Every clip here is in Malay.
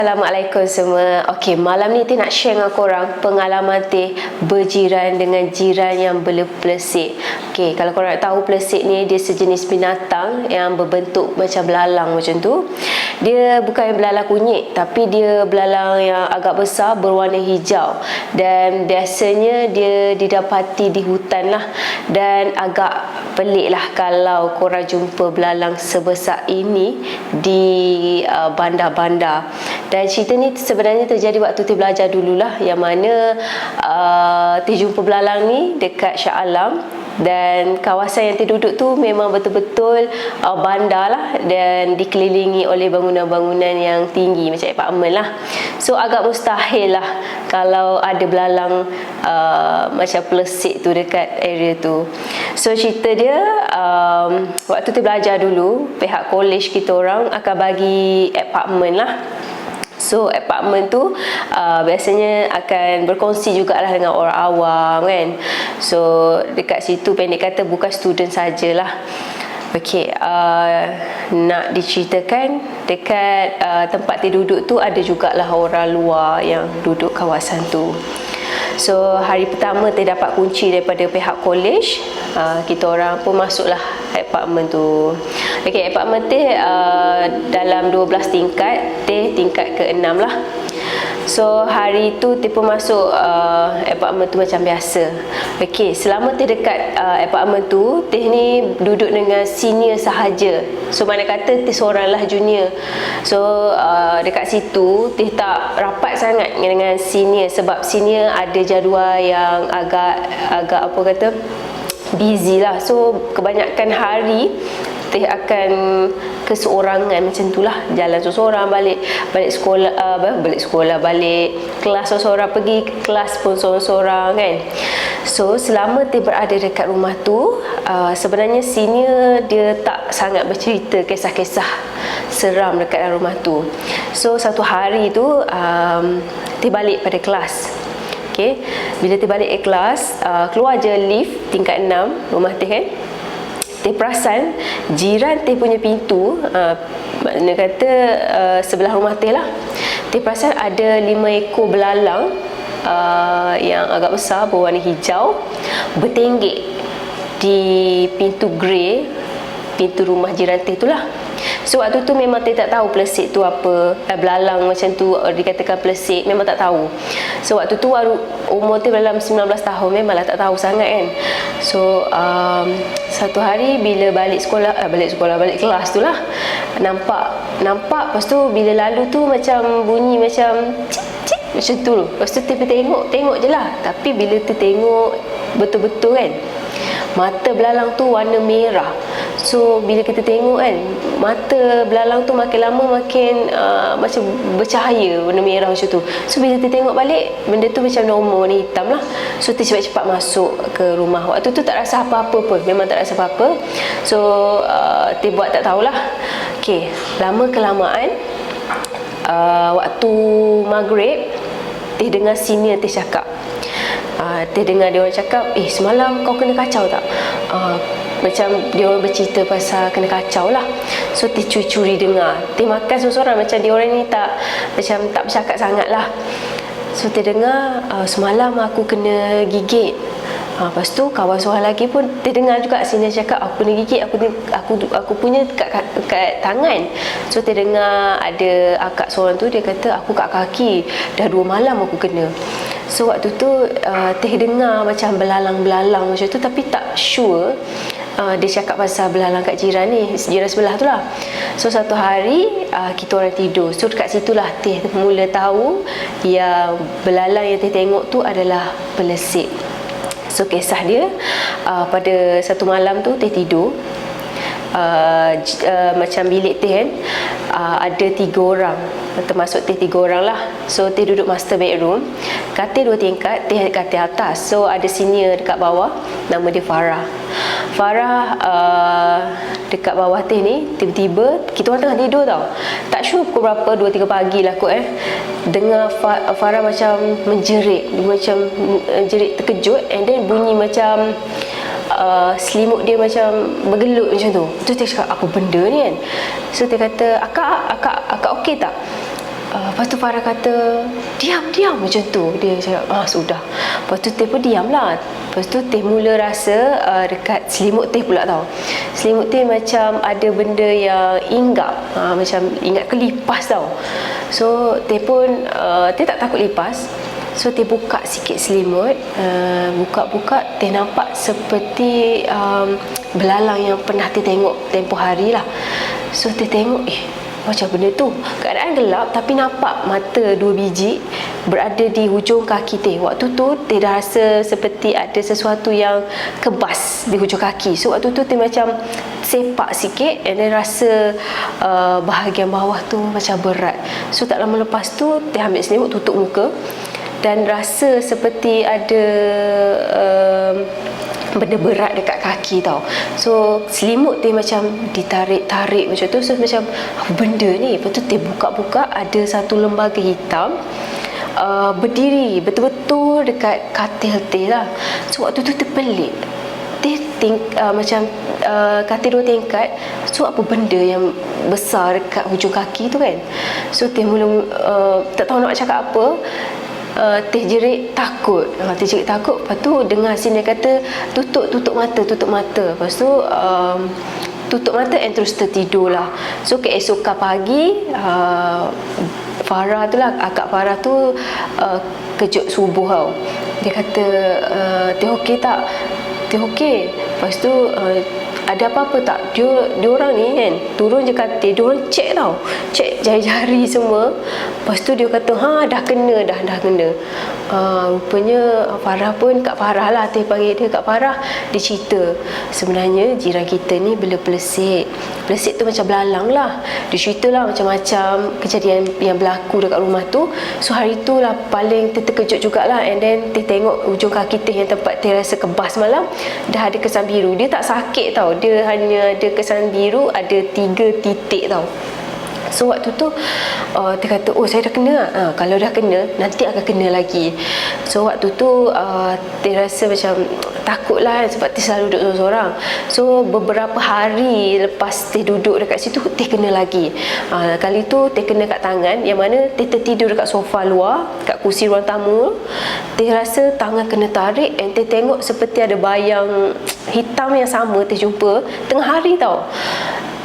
Assalamualaikum semua. Okey, malam ni Teh nak share dengan korang pengalaman Teh berjiran dengan jiran yang berpelesik. Okey, kalau korang tahu pelesik ni dia sejenis binatang yang berbentuk macam belalang macam tu. Dia bukan belalang kunyit tapi dia belalang yang agak besar berwarna hijau dan biasanya dia didapati di hutan lah, dan agak pelik lah kalau korang jumpa belalang sebesar ini di bandar-bandar. Dan cerita ni sebenarnya terjadi waktu Teh belajar dululah, yang mana Teh jumpa belalang ni dekat Shah Alam, dan kawasan yang Teh duduk tu memang betul-betul bandar lah, dan dikelilingi oleh bangunan-bangunan yang tinggi macam apartmen lah. So agak mustahil lah kalau ada belalang macam pelesik tu dekat area tu. So cerita dia, waktu Teh belajar dulu, pihak college kita orang akan bagi apartmen lah. So apartmen tu biasanya akan berkongsi jugalah dengan orang awam kan. So dekat situ pendek kata bukan student sajalah. Okey, nak diceritakan dekat tempat Teh duduk tu ada jugalah orang luar yang duduk kawasan tu. So hari pertama Teh dapat kunci daripada pihak college, kita orang pun masuklah apartmen tu. Okey, apartmen Teh dalam 12 tingkat, Teh tingkat ke-6 lah. So hari tu Teh pun masuk apartmen tu macam biasa. Okey, selama Teh dekat apartmen tu, Teh ni duduk dengan senior sahaja. So mana kata Teh seorang lah junior. So dekat situ Teh tak rapat sangat dengan senior, sebab senior ada jadual yang agak apa kata busy lah. So kebanyakan hari Teh akan keseorangan macam tu lah, jalan seorang, balik sekolah, balik kelas seorang, pergi kelas pun seorang kan. So selama Teh berada dekat rumah tu, sebenarnya senior dia tak sangat bercerita kisah-kisah seram dekat dalam rumah tu. So satu hari tu Teh balik pada kelas. Okay, bila Teh balik kelas, keluar je lift tingkat 6 rumah Teh kan, Teh perasan jiran Teh punya pintu, makna kata sebelah rumah Teh lah, Teh perasan ada 5 ekor belalang yang agak besar berwarna hijau bertenggek di pintu grey, pintu rumah jiran Teh tu lah. So waktu tu memang Teh tak tahu pelesik tu apa, belalang macam tu dikatakan pelesik, memang tak tahu. So waktu tu umur Teh dalam 19 tahun, memanglah tak tahu sangat kan. So satu hari bila balik kelas tu lah, nampak lepas tu bila lalu tu macam bunyi macam cik cik macam tu. Lepas tu Teh tengok je lah. Tapi bila Teh tengok betul-betul kan, mata belalang tu warna merah. So bila kita tengok kan, mata belalang tu makin lama makin macam bercahaya warna merah macam tu. So bila Teh tengok balik, benda tu macam normal, warna hitam lah. So Teh cepat-cepat masuk ke rumah. Waktu tu tak rasa apa-apa pun, memang tak rasa apa-apa. So Teh buat tak tahulah. Okay, lama-kelamaan waktu maghrib, Teh dengar senior Teh cakap, Teh dengar dia orang cakap, semalam kau kena kacau tak? Macam dia orang bercerita pasal kena kacau lah. So Teh curi-curi dengar. Teh makan seorang-seorang, macam dia orang ni tak bercakap sangat lah. So Teh dengar, semalam aku kena gigit. Lepas tu kawan seorang lagi pun Teh dengar juga sini cakap, aku kena gigit, aku punya kat tangan. So Teh dengar ada akak seorang tu, dia kata aku kat kaki, dah 2 malam aku kena. So waktu tu Teh dengar macam belalang-belalang macam tu, tapi tak sure dia cakap pasal belalang kat jiran sebelah tu lah. So satu hari kita orang tidur, so dekat situlah Teh mula tahu yang belalang yang Teh tengok tu adalah pelesik. So kisah dia, pada satu malam tu Teh tidur, macam bilik Teh kan, ada 3 orang, termasuk Teh 3 orang lah. So Teh duduk master bedroom, katil 2 tingkat, Teh katil atas. So ada senior dekat bawah, nama dia Farah. Dekat bawah Teh ni, tiba-tiba kita orang tengah tidur tau, tak sure pukul berapa, 2-3 pagi lah kot dengar Farah macam menjerit, terkejut, and then bunyi macam selimut dia macam bergelut macam tu. Tu Teh cakap, apa benda ni kan? So Teh kata, akak okey tak? Lepas tu Farah kata, diam macam tu. Dia cakap, sudah. Lepas tu Teh pun diam lah. Lepas tu Teh mula rasa dekat selimut Teh pula tau. Selimut Teh macam ada benda yang hinggap, macam ingat ke lipas tau. So Teh pun Teh tak takut lipas. So Teh buka sikit selimut, buka-buka, Teh nampak seperti belalang yang pernah Teh tengok tempoh hari lah. So Teh tengok, macam benda tu. Keadaan gelap tapi nampak mata 2 biji berada di hujung kaki Teh. Waktu tu Teh dah rasa seperti ada sesuatu yang kebas di hujung kaki. So waktu tu Teh macam sepak sikit, and then rasa bahagian bawah tu macam berat. So tak lama lepas tu Teh ambil selimut, tutup muka, dan rasa seperti ada benda berat dekat kaki tau. So selimut Teh macam ditarik-tarik macam tu. So macam apa benda ni? Lepas tu Teh buka-buka, ada satu lembaga hitam berdiri betul-betul dekat katil Teh lah. So waktu tu terpelik. Teh macam katil 2 tingkat. So apa benda yang besar dekat hujung kaki tu kan? So Teh mula tak tahu nak cakap apa. Teh jerit takut. Teh jerit takut. Lepas tu dengar sini dia kata, tutup mata. Lepas tu tutup mata and terus tertidur lah. So keesokan pagi, Farah tu lah, akak Farah tu kejut subuh tau. Dia kata, Teh okey tak? Teh okey. Lepas tu ada apa-apa tak? Dia orang ni kan turun je katil, dia orang cek tau, cek jari-jari semua. Lepas tu dia kata, dah kena. Rupanya Kak Farah lah, Teh panggil dia Kak Farah. Dia cerita, sebenarnya jiran kita ni bela pelesik tu macam belalang lah. Dia cerita lah macam-macam kejadian yang berlaku dekat rumah tu. So hari tu lah paling Teh terkejut jugalah. And then Teh tengok ujung kaki Teh yang tempat Teh rasa kebas malam, dah ada kesan biru. Dia tak sakit tau, dia hanya ada kesan biru, ada 3 titik tau. So waktu tu Teh kata, saya dah kena. Kalau dah kena, nanti akan kena lagi. So waktu tu Teh rasa macam takut lah, sebab Teh selalu duduk seorang. So beberapa hari lepas Teh duduk dekat situ, Teh kena lagi. Kali tu Teh kena kat tangan, yang mana Teh tertidur dekat sofa luar, kat kursi ruang tamu. Teh rasa tangan kena tarik, and Teh tengok seperti ada bayang hitam yang sama Teh jumpa tengah hari tau.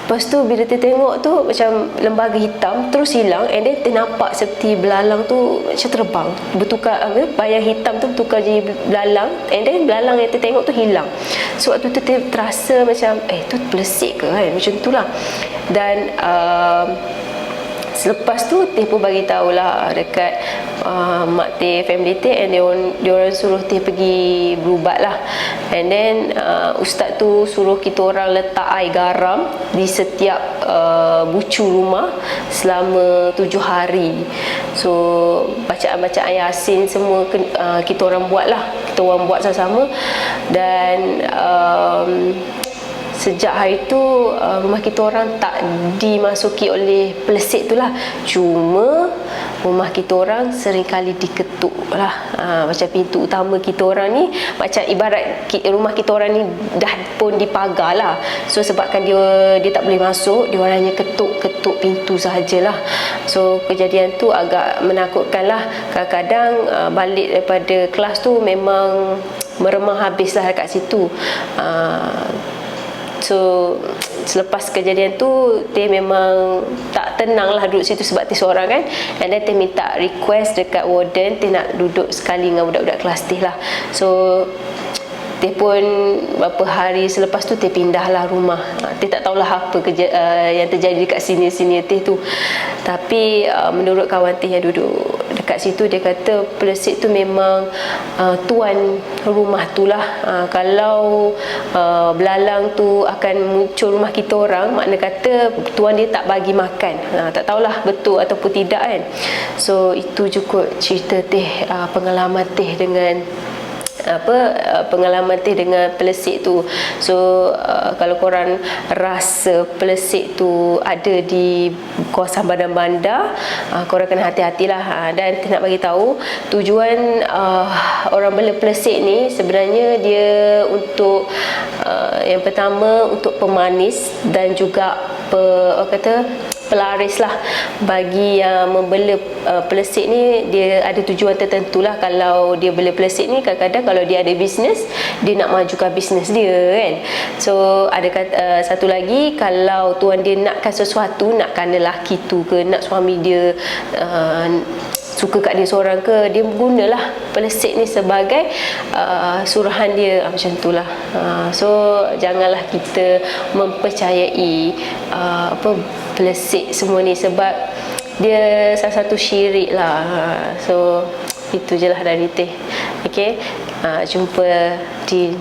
Lepas tu bila Teh tengok tu, macam lembaga hitam terus hilang, and then Teh nampak seperti belalang tu macam terbang, bertukar, bayang hitam tu bertukar jadi belalang, and then belalang yang Teh tengok tu hilang. So waktu tu Teh terasa macam tu pelesik ke kan, macam tu lah. Dan selepas tu Teh pun bagi tahulah dekat mak Teh, family Teh, and dia orang suruh Teh pergi berubat lah. And then ustaz tu suruh kita orang letak air garam di setiap bucu rumah selama 7 hari. So bacaan-bacaan Yasin semua kita orang buat lah, kita orang buat sama-sama. Dan sejak hari tu rumah kita orang tak dimasuki oleh pelesik tu lah. Cuma rumah kita orang seringkali diketuk lah. Macam pintu utama kita orang ni, macam ibarat rumah kita orang ni dah pun dipagar lah. So sebabkan dia tak boleh masuk, dia orang hanya ketuk pintu sahajalah. So kejadian tu agak menakutkan lah. Kadang-kadang balik daripada kelas tu memang meremang habis lah dekat situ. So selepas kejadian tu Teh memang tak tenang lah duduk situ, sebab Teh seorang kan. And then Teh minta request dekat warden, Teh nak duduk sekali dengan budak-budak kelas Teh lah. So Teh pun beberapa hari selepas tu Teh pindahlah rumah. Teh tak tahulah apa yang terjadi dekat sini Teh tu. Tapi menurut kawan Teh yang duduk dekat situ, dia kata pelesik tu memang tuan rumah tu lah. Kalau belalang tu akan muncul rumah kita orang, makna kata tuan dia tak bagi makan. Tak tahulah betul ataupun tidak kan. So itu cukup cerita Teh, pengalaman Teh dengan pengalaman Teh dengan pelesik tu. So kalau korang rasa pelesik tu ada di kawasan bandar-bandar, korang kena hati-hatilah. Dan Teh nak bagi tahu tujuan orang bela pelesik ni sebenarnya dia untuk yang pertama untuk pemanis, dan juga pelaris lah bagi yang membela pelesik ni. Dia ada tujuan tertentu lah. Kalau dia bela pelesik ni, kadang-kadang kalau dia ada bisnes, dia nak majukan bisnes dia kan. So ada satu lagi, kalau tuan dia nakkan sesuatu, nakkan lelaki tu ke, nak suami dia suka kat dia seorang ke, dia gunalah pelesik ni sebagai suruhan dia, macam tu lah. So janganlah kita mempercayai pelesik semua ni, sebab dia salah satu syirik lah. So itu je lah dari Teh. Okay, jumpa di